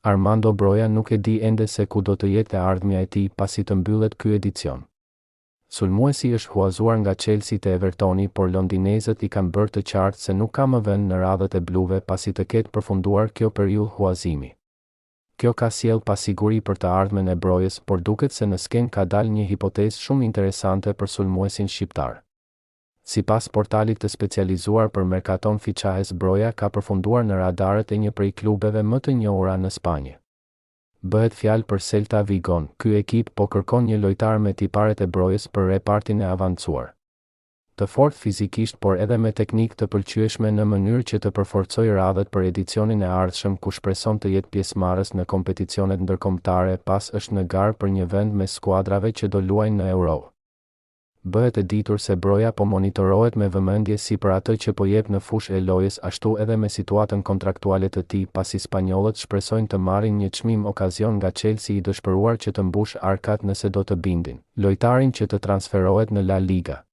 Armando Broja nuk e di ende se ku do të jetë e ardhmja e tij pasi të mbyllet ky edicion. Sulmuesi është huazuar nga Chelsea te Evertoni, por londinezët i kanë bërë të qartë se nuk ka më vend në radhët e bluve pasi të ketë përfunduar kjo periudhë huazimi. Kjo ka sjell pasiguri për të ardhmen e Brojës, por duket se në skenë ka dalë një hipotezë shumë interesante për sulmuesin shqiptar. Sipas portalit të specializuar për merkaton fichajes, Broja ka përfunduar në radarët e një prej klubeve më të njohura në Spanjë. Bëhet fjalë për Celta Vigon. Ky ekip po kërkon një lojtar me tiparet e Brojës për repartin e avancuar. Të fortë fizikisht, por edhe me teknikë të pëlqyeshme në mënyrë që të përforcojë radhët për edicionin e ardhshëm, ku shpreson të jetë pjesëmarrës në kompeticionet ndërkombëtare pas është në garë për një vend me skuadrave që do luajnë në Euro. Bëhet e ditur se Broja po monitorohet me vëmendje si për atë që po jep në fushë e lojës, ashtu edhe me situatën kontraktuale të tij, pasi spanjollët shpresojnë të marrin një çmim okazion nga Chelsea, i dëshpëruar që të mbush arkat nëse do të bindin lojtarin që të transferohet në La Liga.